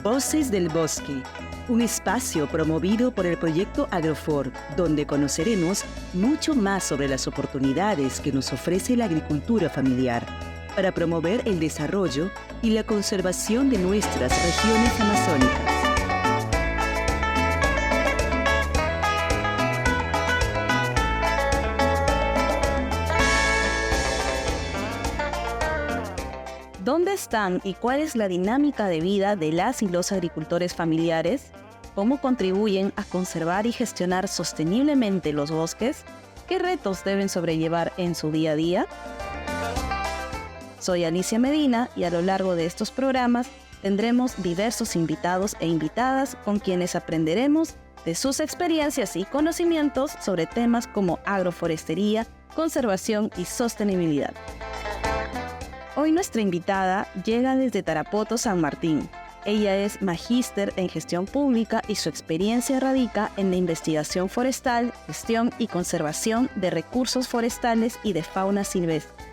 Voces del Bosque, un espacio promovido por el proyecto Agrofor, donde conoceremos mucho más sobre las oportunidades que nos ofrece la agricultura familiar para promover el desarrollo y la conservación de nuestras regiones amazónicas. ¿Dónde están y cuál es la dinámica de vida de las y los agricultores familiares? ¿Cómo contribuyen a conservar y gestionar sosteniblemente los bosques? ¿Qué retos deben sobrellevar en su día a día? Soy Alicia Medina y a lo largo de estos programas tendremos diversos invitados e invitadas con quienes aprenderemos de sus experiencias y conocimientos sobre temas como agroforestería, conservación y sostenibilidad. Hoy nuestra invitada llega desde Tarapoto, San Martín. Ella es magíster en gestión pública y su experiencia radica en la investigación forestal, gestión y conservación de recursos forestales y de fauna silvestre.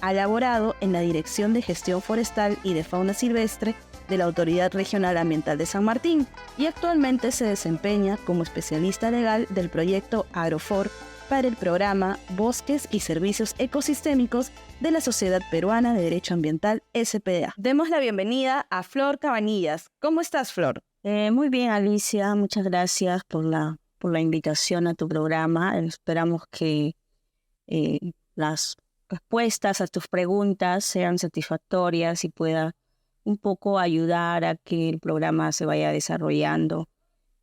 Ha laborado en la Dirección de Gestión Forestal y de Fauna Silvestre de la Autoridad Regional Ambiental de San Martín y actualmente se desempeña como especialista legal del proyecto Agrofor para el programa Bosques y Servicios Ecosistémicos de la Sociedad Peruana de Derecho Ambiental, SPDA. Demos la bienvenida a Flor Cabanillas. ¿Cómo estás, Flor? Muy bien, Alicia. Muchas gracias por la invitación a tu programa. Esperamos que las respuestas a tus preguntas sean satisfactorias y pueda un poco ayudar a que el programa se vaya desarrollando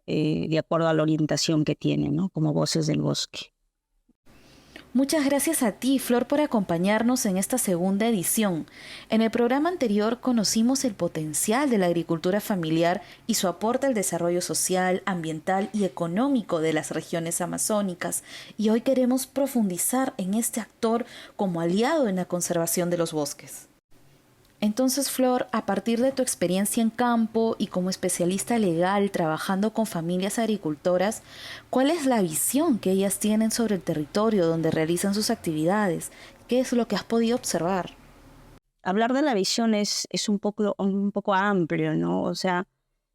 de acuerdo a la orientación que tiene, ¿no? Como Voces del Bosque. Muchas gracias a ti, Flor, por acompañarnos en esta segunda edición. En el programa anterior conocimos el potencial de la agricultura familiar y su aporte al desarrollo social, ambiental y económico de las regiones amazónicas, y hoy queremos profundizar en este actor como aliado en la conservación de los bosques. Entonces, Flor, a partir de tu experiencia en campo y como especialista legal trabajando con familias agricultoras, ¿cuál es la visión que ellas tienen sobre el territorio donde realizan sus actividades? ¿Qué es lo que has podido observar? Hablar de la visión es un poco amplio, ¿no? O sea,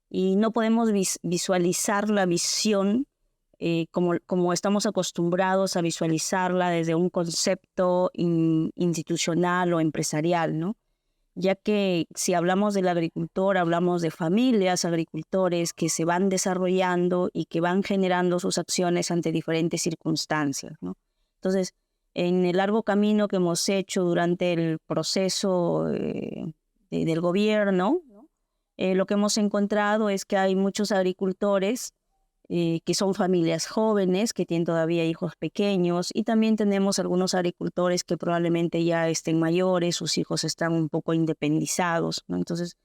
y no podemos visualizar la visión como estamos acostumbrados a visualizarla desde un concepto institucional o empresarial, ¿no? Ya que si hablamos del agricultor, hablamos de familias, agricultores que se van desarrollando y que van generando sus acciones ante diferentes circunstancias, ¿no? Entonces, en el largo camino que hemos hecho durante el proceso del gobierno, ¿no? Lo que hemos encontrado es que hay muchos agricultores que son familias jóvenes, que tienen todavía hijos pequeños, y también tenemos algunos agricultores que probablemente ya estén mayores, sus hijos están un poco independizados, ¿no? Entonces,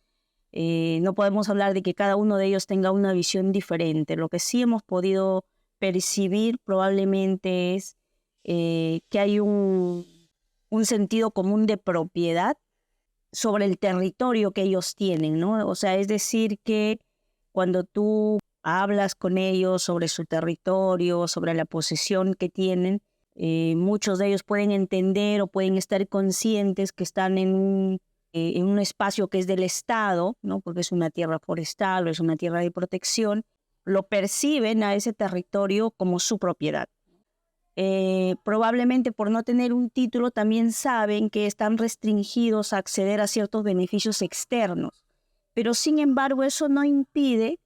no podemos hablar de que cada uno de ellos tenga una visión diferente. Lo que sí hemos podido percibir probablemente es que hay un sentido común de propiedad sobre el territorio que ellos tienen, ¿no? O sea, es decir que cuando tú hablas con ellos sobre su territorio, sobre la posesión que tienen, muchos de ellos pueden entender o pueden estar conscientes que están en un espacio que es del Estado, ¿no? Porque es una tierra forestal o es una tierra de protección, lo perciben a ese territorio como su propiedad. Probablemente por no tener un título también saben que están restringidos a acceder a ciertos beneficios externos, pero sin embargo eso no impide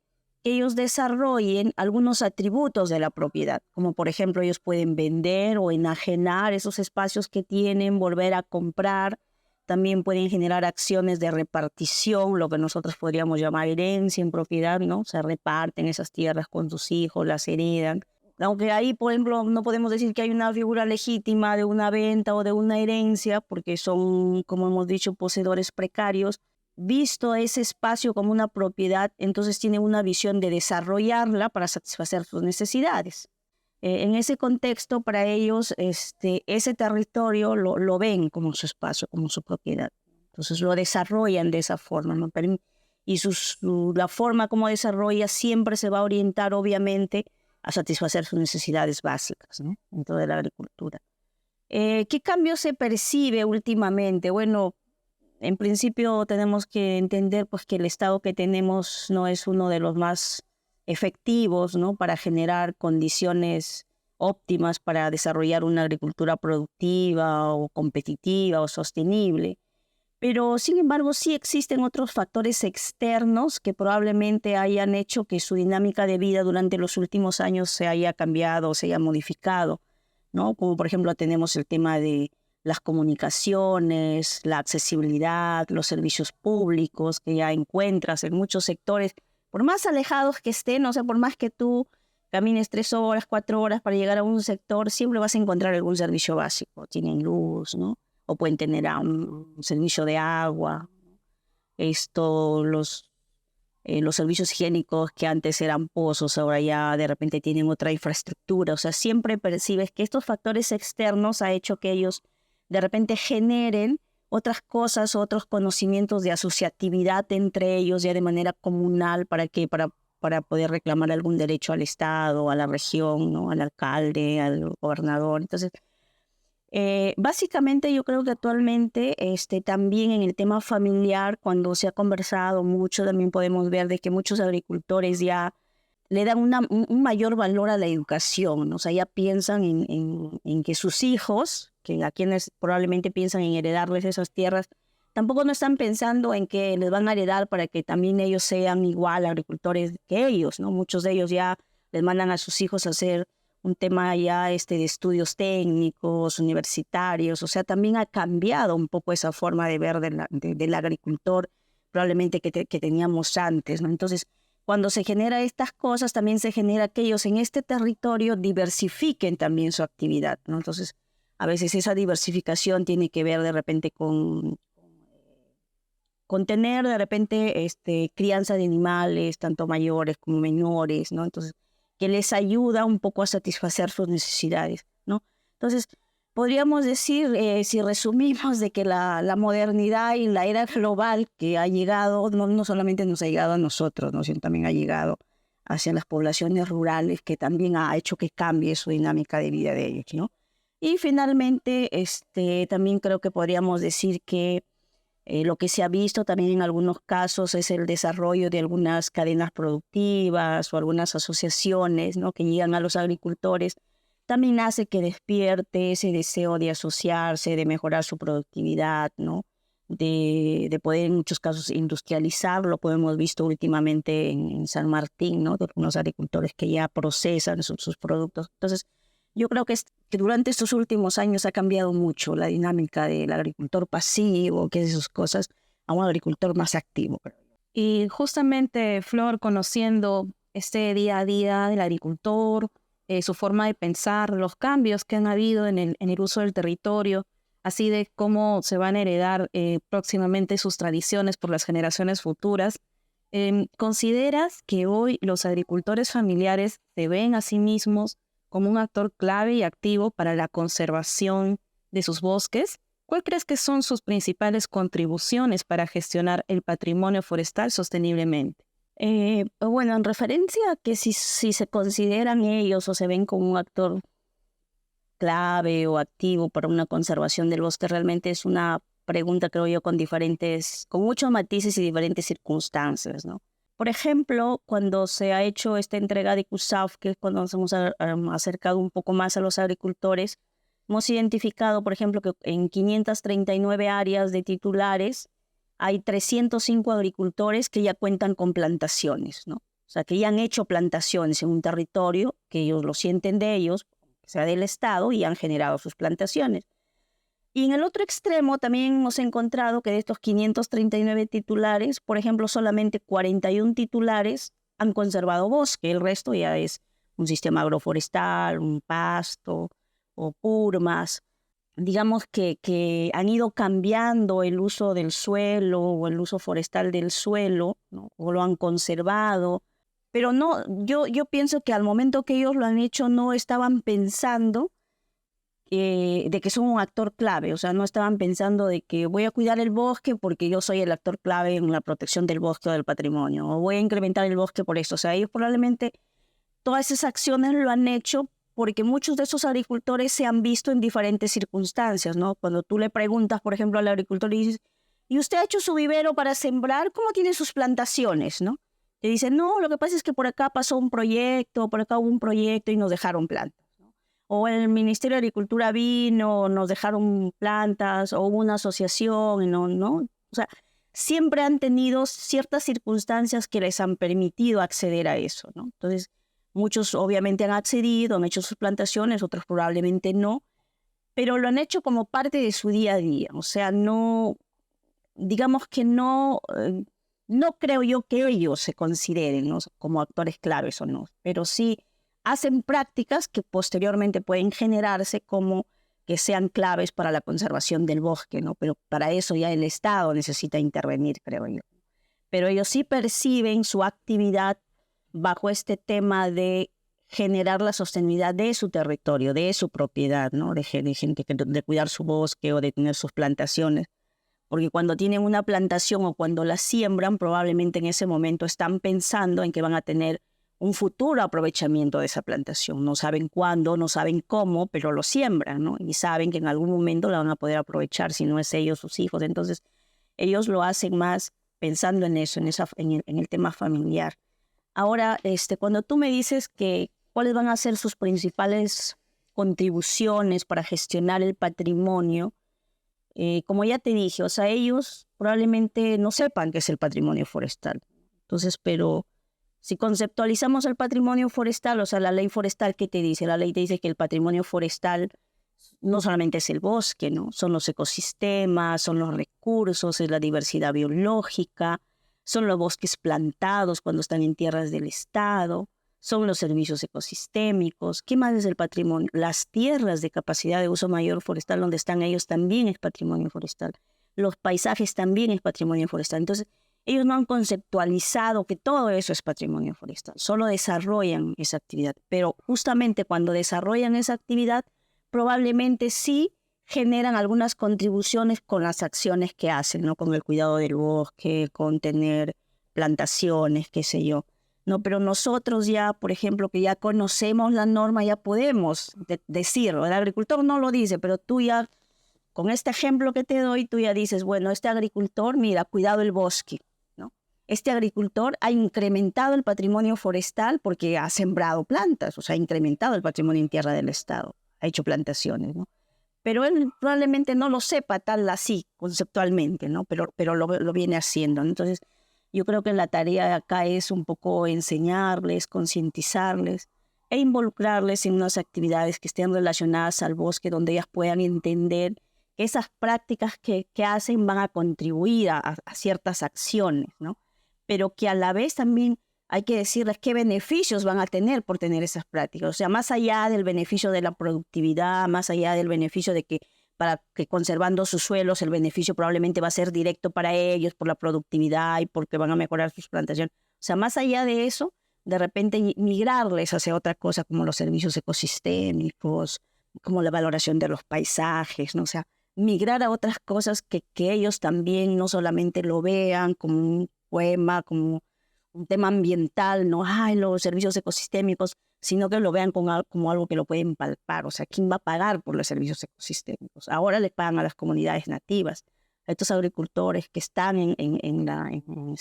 que ellos desarrollen algunos atributos de la propiedad, como por ejemplo ellos pueden vender o enajenar esos espacios que tienen, volver a comprar, también pueden generar acciones de repartición, lo que nosotros podríamos llamar herencia en propiedad, ¿no? Se reparten esas tierras con sus hijos, las heredan. Aunque ahí, por ejemplo, no podemos decir que hay una figura legítima de una venta o de una herencia, porque son, como hemos dicho, poseedores precarios. Visto ese espacio como una propiedad, entonces tienen una visión de desarrollarla para satisfacer sus necesidades. En ese contexto, para ellos, ese territorio lo ven como su espacio, como su propiedad. Entonces lo desarrollan de esa forma, ¿no? Y la forma como desarrolla siempre se va a orientar, obviamente, a satisfacer sus necesidades básicas, ¿no? Dentro de la agricultura. ¿Qué cambio se percibe últimamente? Bueno, en principio tenemos que entender pues, que el Estado que tenemos no es uno de los más efectivos, ¿no? Para generar condiciones óptimas para desarrollar una agricultura productiva o competitiva o sostenible. Pero, sin embargo, sí existen otros factores externos que probablemente hayan hecho que su dinámica de vida durante los últimos años se haya cambiado, se haya modificado, ¿no? Como, por ejemplo, tenemos el tema de las comunicaciones, la accesibilidad, los servicios públicos que ya encuentras en muchos sectores, por más alejados que estén, o sea, por más que tú camines 3 horas, 4 horas para llegar a un sector, siempre vas a encontrar algún servicio básico. Tienen luz, ¿no? O pueden tener un servicio de agua. Los servicios higiénicos que antes eran pozos, ahora ya de repente tienen otra infraestructura. O sea, siempre percibes que estos factores externos ha hecho que ellos de repente generen otras cosas, otros conocimientos de asociatividad entre ellos ya de manera comunal para poder reclamar algún derecho al Estado, a la región, ¿no? Al alcalde, al gobernador. Entonces, básicamente yo creo que actualmente también en el tema familiar, cuando se ha conversado mucho, también podemos ver de que muchos agricultores ya le dan un mayor valor a la educación, ¿no? O sea, ya piensan en que sus hijos, que a quienes probablemente piensan en heredarles esas tierras, tampoco no están pensando en que les van a heredar para que también ellos sean igual agricultores que ellos, ¿no? Muchos de ellos ya les mandan a sus hijos a hacer un tema ya de estudios técnicos, universitarios. O sea, también ha cambiado un poco esa forma de ver del agricultor probablemente que teníamos antes, ¿no? Entonces, cuando se genera estas cosas, también se genera que ellos en este territorio diversifiquen también su actividad, ¿no? Entonces, a veces esa diversificación tiene que ver de repente con tener de repente crianza de animales, tanto mayores como menores, ¿no? Entonces, que les ayuda un poco a satisfacer sus necesidades, ¿no? Entonces, podríamos decir, si resumimos, de que la modernidad y la era global que ha llegado, no solamente nos ha llegado a nosotros, ¿no? Sino también ha llegado hacia las poblaciones rurales, que también ha hecho que cambie su dinámica de vida de ellos, ¿no? Y finalmente, también creo que podríamos decir que lo que se ha visto también en algunos casos es el desarrollo de algunas cadenas productivas o algunas asociaciones, ¿no? Que llegan a los agricultores. También hace que despierte ese deseo de asociarse, de mejorar su productividad, ¿no? De poder en muchos casos industrializarlo, como hemos visto últimamente en San Martín, ¿no? De algunos agricultores que ya procesan sus productos. Entonces, yo creo que durante estos últimos años ha cambiado mucho la dinámica del agricultor pasivo, que es sus cosas, a un agricultor más activo. Y justamente, Flor, conociendo este día a día del agricultor, su forma de pensar, los cambios que han habido en el uso del territorio, así de cómo se van a heredar próximamente sus tradiciones por las generaciones futuras, ¿consideras que hoy los agricultores familiares se ven a sí mismos como un actor clave y activo para la conservación de sus bosques? ¿Cuál crees que son sus principales contribuciones para gestionar el patrimonio forestal sosteniblemente? Bueno, en referencia a que si se consideran ellos o se ven como un actor clave o activo para una conservación del bosque, realmente es una pregunta, creo yo, con muchos matices y diferentes circunstancias, ¿no? Por ejemplo, cuando se ha hecho esta entrega de CUSAF, que es cuando nos hemos acercado un poco más a los agricultores, hemos identificado, por ejemplo, que en 539 áreas de titulares hay 305 agricultores que ya cuentan con plantaciones, ¿no? O sea, que ya han hecho plantaciones en un territorio, que ellos lo sienten de ellos, que sea del Estado, y han generado sus plantaciones. Y en el otro extremo también hemos encontrado que de estos 539 titulares, por ejemplo, solamente 41 titulares han conservado bosque. El resto ya es un sistema agroforestal, un pasto o purmas. Digamos que han ido cambiando el uso del suelo o el uso forestal del suelo, ¿no? O lo han conservado. Pero no, yo pienso que al momento que ellos lo han hecho no estaban pensando de que son un actor clave. O sea, no estaban pensando de que voy a cuidar el bosque porque yo soy el actor clave en la protección del bosque o del patrimonio, o voy a incrementar el bosque por esto. O sea, ellos probablemente todas esas acciones lo han hecho porque muchos de esos agricultores se han visto en diferentes circunstancias, ¿no? Cuando tú le preguntas, por ejemplo, al agricultor y dices, y usted ha hecho su vivero para sembrar, ¿cómo tiene sus plantaciones, no? Te dicen, no, lo que pasa es que por acá pasó un proyecto, por acá hubo un proyecto y nos dejaron plantas, ¿no? O el Ministerio de Agricultura vino, nos dejaron plantas, o hubo una asociación, ¿no? O sea, siempre han tenido ciertas circunstancias que les han permitido acceder a eso, ¿no? Entonces, muchos obviamente han accedido, han hecho sus plantaciones, otros probablemente no, pero lo han hecho como parte de su día a día. O sea, no, digamos que no, no creo yo que ellos se consideren, ¿no?, como actores claves o no, pero sí hacen prácticas que posteriormente pueden generarse como que sean claves para la conservación del bosque, ¿no? Pero para eso ya el Estado necesita intervenir, creo yo. Pero ellos sí perciben su actividad bajo este tema de generar la sostenibilidad de su territorio, de su propiedad, ¿no? De gente de cuidar su bosque o de tener sus plantaciones. Porque cuando tienen una plantación o cuando la siembran, probablemente en ese momento están pensando en que van a tener un futuro aprovechamiento de esa plantación. No saben cuándo, no saben cómo, pero lo siembran, ¿no? Y saben que en algún momento la van a poder aprovechar, si no es ellos, sus hijos. Entonces, ellos lo hacen más pensando en eso, en el tema familiar. Ahora, cuando tú me dices que cuáles van a ser sus principales contribuciones para gestionar el patrimonio, como ya te dije, o sea, ellos probablemente no sepan qué es el patrimonio forestal. Entonces, pero si conceptualizamos el patrimonio forestal, o sea, la ley forestal, ¿qué te dice? La ley te dice que el patrimonio forestal no solamente es el bosque, ¿no? Son los ecosistemas, son los recursos, es la diversidad biológica, son los bosques plantados cuando están en tierras del Estado, son los servicios ecosistémicos. ¿Qué más es el patrimonio? Las tierras de capacidad de uso mayor forestal donde están ellos también es patrimonio forestal. Los paisajes también es patrimonio forestal. Entonces, ellos no han conceptualizado que todo eso es patrimonio forestal, solo desarrollan esa actividad. Pero justamente cuando desarrollan esa actividad, probablemente sí generan algunas contribuciones con las acciones que hacen, ¿no? Con el cuidado del bosque, con tener plantaciones, qué sé yo. No, pero nosotros ya, por ejemplo, que ya conocemos la norma, ya podemos decirlo. El agricultor no lo dice, pero tú ya, con este ejemplo que te doy, tú ya dices, bueno, este agricultor, mira, cuidado el bosque, ¿no? Este agricultor ha incrementado el patrimonio forestal porque ha sembrado plantas, o sea, ha incrementado el patrimonio en tierra del Estado, ha hecho plantaciones, ¿no? Pero él probablemente no lo sepa tal así, conceptualmente, ¿no? Pero lo viene haciendo, ¿no? Entonces, yo creo que la tarea acá es un poco enseñarles, concientizarles e involucrarles en unas actividades que estén relacionadas al bosque, donde ellas puedan entender que esas prácticas que hacen van a contribuir a ciertas acciones, ¿no? Pero que a la vez también hay que decirles qué beneficios van a tener por tener esas prácticas. O sea, más allá del beneficio de la productividad, más allá del beneficio de que para que conservando sus suelos el beneficio probablemente va a ser directo para ellos por la productividad y porque van a mejorar sus plantaciones. O sea, más allá de eso, de repente migrarles hacia otra cosa como los servicios ecosistémicos, como la valoración de los paisajes, ¿no? O sea, migrar a otras cosas que ellos también no solamente lo vean como un poema, como un tema ambiental, ¿no? Ay, los servicios ecosistémicos, sino que lo vean como algo que lo pueden palpar. O sea, ¿quién va a pagar por los servicios ecosistémicos? Ahora le pagan a las comunidades nativas, a estos agricultores que están en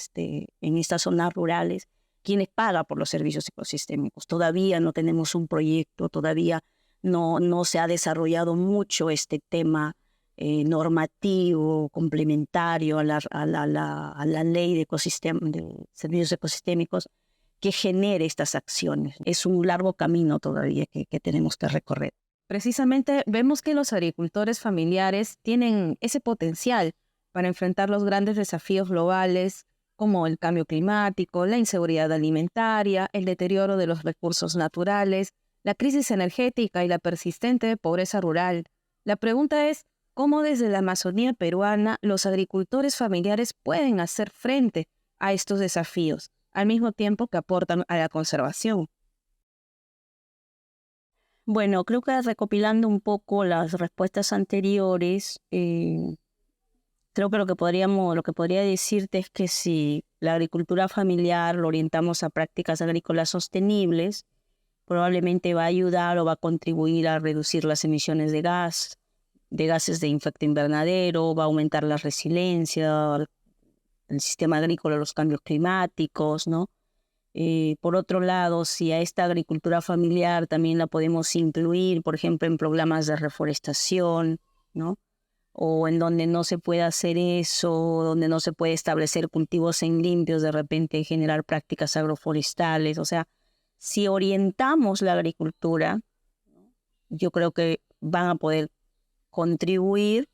estas zonas rurales. ¿Quiénes pagan por los servicios ecosistémicos? Todavía no tenemos un proyecto, todavía no se ha desarrollado mucho este tema normativo, complementario a la ley de servicios ecosistémicos que genere estas acciones. Es un largo camino todavía que tenemos que recorrer. Precisamente vemos que los agricultores familiares tienen ese potencial para enfrentar los grandes desafíos globales como el cambio climático, la inseguridad alimentaria, el deterioro de los recursos naturales, la crisis energética y la persistente pobreza rural. La pregunta es, ¿cómo desde la Amazonía peruana los agricultores familiares pueden hacer frente a estos desafíos, al mismo tiempo que aportan a la conservación? Bueno, creo que recopilando un poco las respuestas anteriores, creo que lo que podría decirte es que si la agricultura familiar lo orientamos a prácticas agrícolas sostenibles, probablemente va a ayudar o va a contribuir a reducir las emisiones de gas de gases de efecto invernadero, va a aumentar la resiliencia, el sistema agrícola a los cambios climáticos, ¿no? Por otro lado, si a esta agricultura familiar también la podemos incluir, por ejemplo, en programas de reforestación, ¿no? O en donde no se puede hacer eso, donde no se puede establecer cultivos en limpios, de repente generar prácticas agroforestales. O sea, si orientamos la agricultura, yo creo que van a poder contribuir,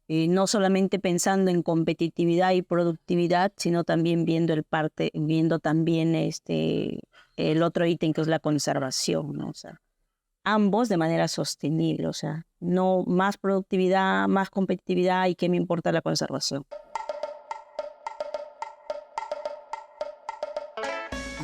no solamente pensando en competitividad y productividad, sino también viendo también el otro ítem que es la conservación, ¿no? O sea, ambos de manera sostenible, o sea, no más productividad, más competitividad y qué me importa la conservación.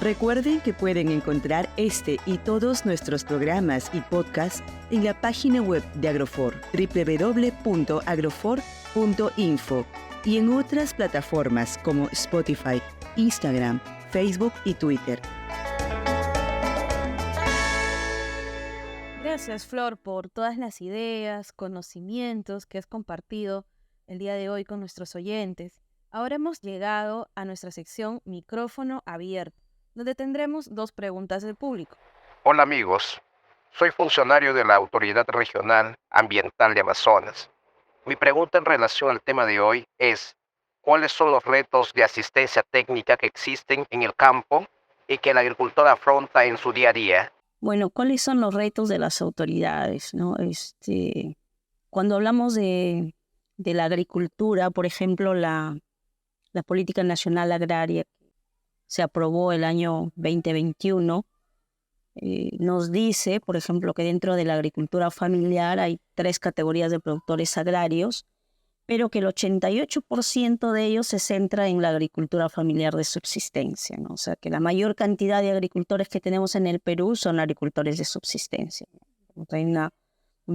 Recuerden que pueden encontrar este y todos nuestros programas y podcasts en la página web de Agrofor, www.agrofor.info, y en otras plataformas como Spotify, Instagram, Facebook y Twitter. Gracias, Flor, por todas las ideas, conocimientos que has compartido el día de hoy con nuestros oyentes. Ahora hemos llegado a nuestra sección Micrófono Abierto, donde tendremos 2 preguntas del público. Hola amigos, soy funcionario de la Autoridad Regional Ambiental de Amazonas. Mi pregunta en relación al tema de hoy es, ¿cuáles son los retos de asistencia técnica que existen en el campo y que el agricultor afronta en su día a día? Bueno, ¿cuáles son los retos de las autoridades, ¿no? Cuando hablamos de la agricultura, por ejemplo, la Política Nacional Agraria se aprobó el año 2021, nos dice, por ejemplo, que dentro de la agricultura familiar hay 3 categorías de productores agrarios, pero que el 88% de ellos se centra en la agricultura familiar de subsistencia, ¿no? O sea, que la mayor cantidad de agricultores que tenemos en el Perú son agricultores de subsistencia, ¿no? Hay un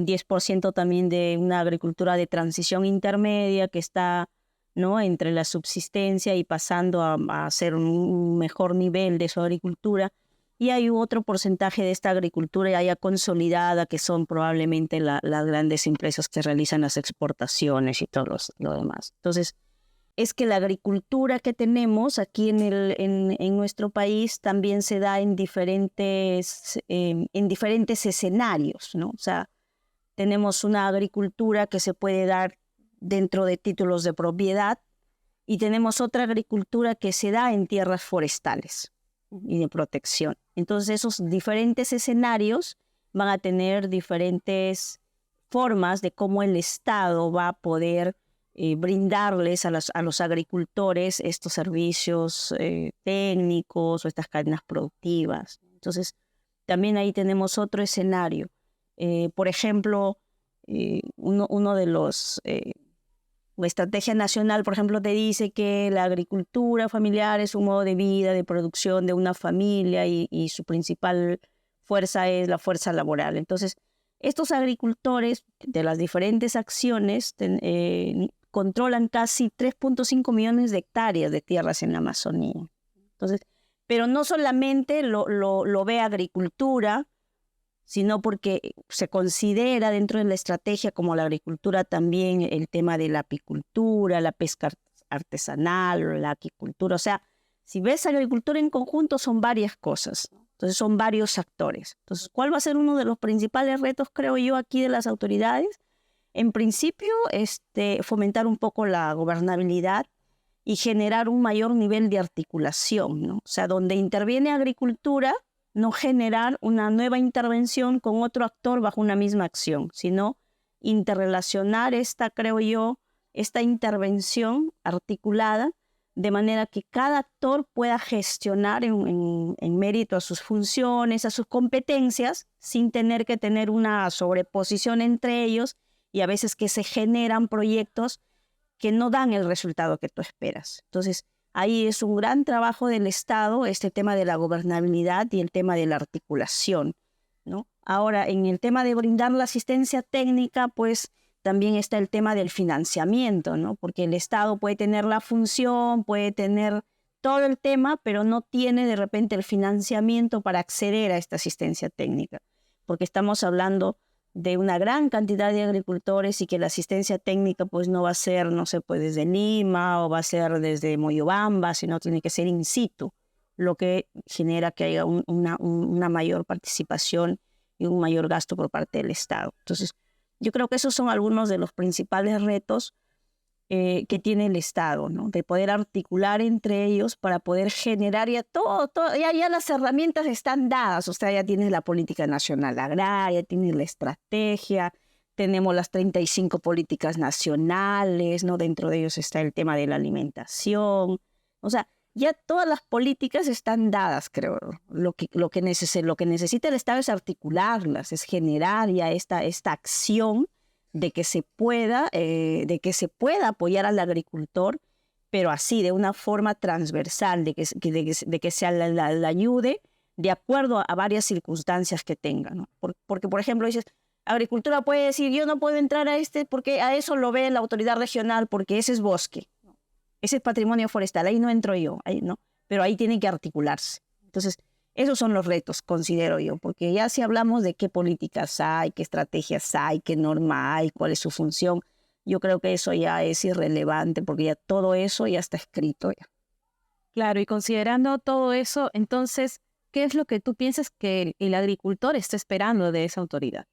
10% también de una agricultura de transición intermedia que está, ¿no?, entre la subsistencia y pasando a hacer un mejor nivel de su agricultura. Y hay otro porcentaje de esta agricultura ya consolidada, que son probablemente las grandes empresas que realizan las exportaciones y todo lo demás. Entonces, es que la agricultura que tenemos aquí en nuestro país también se da en diferentes escenarios, ¿no? O sea, tenemos una agricultura que se puede dar dentro de títulos de propiedad y tenemos otra agricultura que se da en tierras forestales y de protección. Entonces esos diferentes escenarios van a tener diferentes formas de cómo el Estado va a poder brindarles a los agricultores estos servicios técnicos o estas cadenas productivas. Entonces también ahí tenemos otro escenario. Por ejemplo, uno de los... La estrategia nacional, por ejemplo, te dice que la agricultura familiar es un modo de vida, de producción de una familia y su principal fuerza es la fuerza laboral. Entonces, estos agricultores de las diferentes acciones controlan casi 3.5 millones de hectáreas de tierras en la Amazonía. Entonces, pero no solamente lo ve agricultura, sino porque se considera dentro de la estrategia como la agricultura también el tema de la apicultura, la pesca artesanal, la aquicultura. O sea, si ves agricultura en conjunto son varias cosas, entonces son varios actores. Entonces, ¿cuál va a ser uno de los principales retos, creo yo, aquí de las autoridades? En principio, fomentar un poco la gobernabilidad y generar un mayor nivel de articulación, ¿no? O sea, donde interviene agricultura, no generar una nueva intervención con otro actor bajo una misma acción, sino interrelacionar creo yo, esta intervención articulada de manera que cada actor pueda gestionar en mérito a sus funciones, a sus competencias, sin tener que tener una sobreposición entre ellos y a veces que se generan proyectos que no dan el resultado que tú esperas. Entonces, ahí es un gran trabajo del Estado, este tema de la gobernabilidad y el tema de la articulación, ¿no? Ahora, en el tema de brindar la asistencia técnica, pues también está el tema del financiamiento, ¿no? Porque el Estado puede tener la función, puede tener todo el tema, pero no tiene de repente el financiamiento para acceder a esta asistencia técnica, porque estamos hablando de una gran cantidad de agricultores y que la asistencia técnica pues no va a ser, no sé, pues desde Lima o va a ser desde Moyobamba, sino tiene que ser in situ, lo que genera que haya una mayor participación y un mayor gasto por parte del Estado. Entonces, yo creo que esos son algunos de los principales retos que tiene el Estado, ¿no? De poder articular entre ellos para poder generar ya ya las herramientas están dadas. O sea, ya tienes la política nacional agraria, tienes la estrategia, tenemos las 35 políticas nacionales, ¿no? Dentro de ellos está el tema de la alimentación. O sea, ya todas las políticas están dadas, creo. Lo que necesita el Estado es articularlas, es generar ya esta acción de que se pueda apoyar al agricultor, pero así, de una forma transversal, de que se la ayude de acuerdo a varias circunstancias que tenga, ¿no? Porque, por ejemplo, dices, agricultura puede decir, yo no puedo entrar a porque a eso lo ve la autoridad regional, porque ese es bosque, ese es patrimonio forestal, ahí no entro yo, ahí, ¿no? Pero ahí tiene que articularse. Entonces, esos son los retos, considero yo, porque ya si hablamos de qué políticas hay, qué estrategias hay, qué norma hay, cuál es su función, yo creo que eso ya es irrelevante, porque ya todo eso ya está escrito ya. Claro, y considerando todo eso, entonces, ¿qué es lo que tú piensas que el agricultor está esperando de esa autoridad?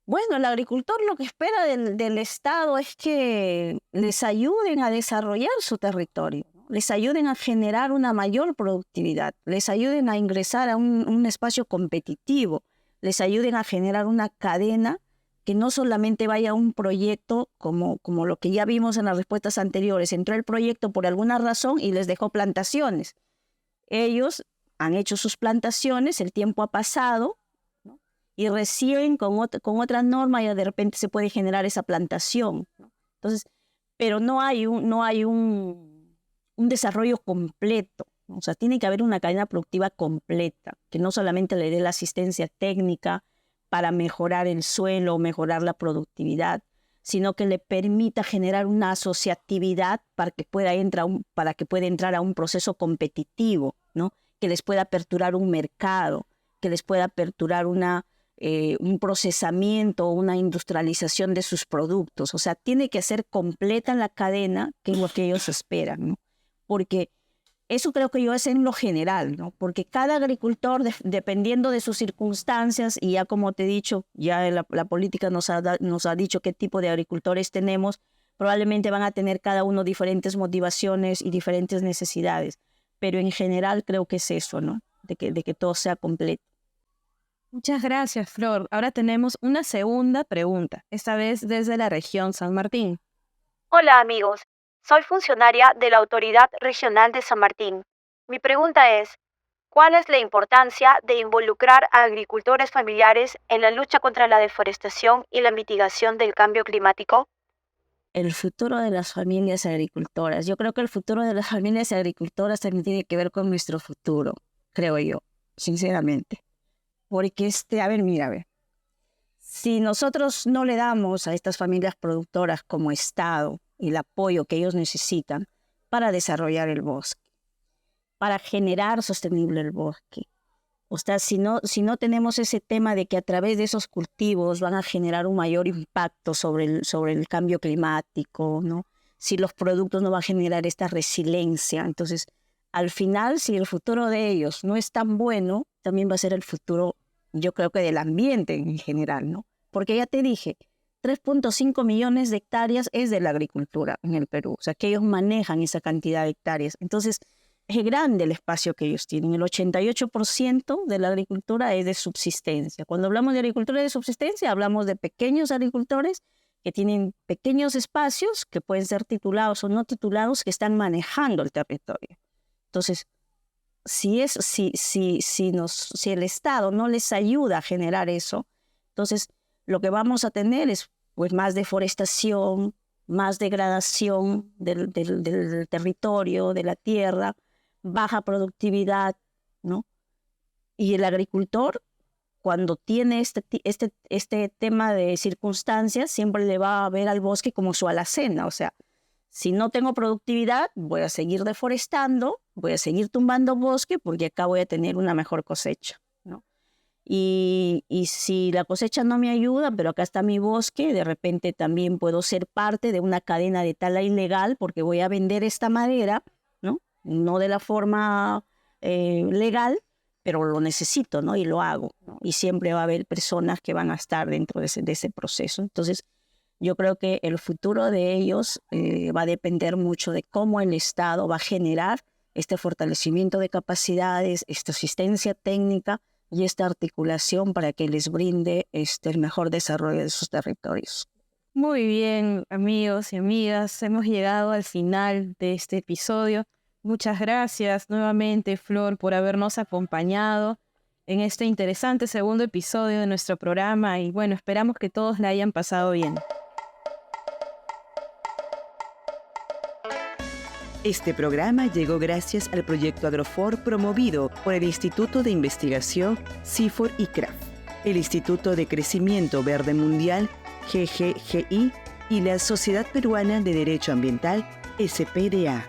Bueno, el agricultor lo que espera del Estado es que les ayuden a desarrollar su territorio, ¿no? Les ayuden a generar una mayor productividad, les ayuden a ingresar a un espacio competitivo, les ayuden a generar una cadena que no solamente vaya a un proyecto como lo que ya vimos en las respuestas anteriores. Entró el proyecto por alguna razón y les dejó plantaciones. Ellos han hecho sus plantaciones, el tiempo ha pasado, y recién con otra norma ya de repente se puede generar esa plantación, ¿no? Entonces, pero no hay un desarrollo completo, ¿no? O sea, tiene que haber una cadena productiva completa, que no solamente le dé la asistencia técnica para mejorar el suelo, mejorar la productividad, sino que le permita generar una asociatividad para que pueda entrar a un proceso competitivo, ¿no? Que les pueda aperturar un mercado, que les pueda aperturar un procesamiento, una industrialización de sus productos. O sea, tiene que ser completa la cadena, que es lo que ellos esperan, ¿no? Porque eso creo que yo es en lo general, ¿no? Porque cada agricultor, dependiendo de sus circunstancias, y ya como te he dicho, ya la política nos ha dicho qué tipo de agricultores tenemos, probablemente van a tener cada uno diferentes motivaciones y diferentes necesidades. Pero en general creo que es eso, ¿no? De que todo sea completo. Muchas gracias, Flor. Ahora tenemos una segunda pregunta, esta vez desde la región San Martín. Hola amigos, soy funcionaria de la Autoridad Regional de San Martín. Mi pregunta es, ¿cuál es la importancia de involucrar a agricultores familiares en la lucha contra la deforestación y la mitigación del cambio climático? El futuro de las familias agricultoras. Yo creo que el futuro de las familias agricultoras también tiene que ver con nuestro futuro, creo yo, sinceramente. Porque mira, si nosotros no le damos a estas familias productoras como Estado el apoyo que ellos necesitan para desarrollar el bosque, para generar sostenible el bosque, o sea, si no tenemos ese tema de que a través de esos cultivos van a generar un mayor impacto sobre el cambio climático, ¿no? Si los productos no van a generar esta resiliencia, entonces al final, si el futuro de ellos no es tan bueno, también va a ser el futuro, yo creo que del ambiente en general, ¿no? Porque ya te dije, 3.5 millones de hectáreas es de la agricultura en el Perú, o sea, que ellos manejan esa cantidad de hectáreas. Entonces, es grande el espacio que ellos tienen. El 88% de la agricultura es de subsistencia. Cuando hablamos de agricultura de subsistencia, hablamos de pequeños agricultores que tienen pequeños espacios que pueden ser titulados o no titulados, que están manejando el territorio. Entonces, si el Estado no les ayuda a generar eso, entonces lo que vamos a tener es pues más deforestación, más degradación del territorio, de la tierra, baja productividad, ¿no? Y el agricultor, cuando tiene este tema de circunstancias, siempre le va a ver al bosque como su alacena. O sea, si no tengo productividad, voy a seguir deforestando, voy a seguir tumbando bosque porque acá voy a tener una mejor cosecha, ¿no? Y si la cosecha no me ayuda, pero acá está mi bosque, de repente también puedo ser parte de una cadena de tala ilegal porque voy a vender esta madera, ¿no? No de la forma legal, pero lo necesito, ¿no? Y lo hago, ¿no? Y siempre va a haber personas que van a estar dentro de ese proceso. Entonces, yo creo que el futuro de ellos va a depender mucho de cómo el Estado va a generar este fortalecimiento de capacidades, esta asistencia técnica y esta articulación para que les brinde el mejor desarrollo de sus territorios. Muy bien, amigos y amigas, hemos llegado al final de este episodio. Muchas gracias nuevamente, Flor, por habernos acompañado en este interesante segundo episodio de nuestro programa y bueno, esperamos que todos la hayan pasado bien. Este programa llegó gracias al proyecto Agrofor promovido por el Instituto de Investigación CIFOR y CRAF, el Instituto de Crecimiento Verde Mundial GGGI y la Sociedad Peruana de Derecho Ambiental SPDA.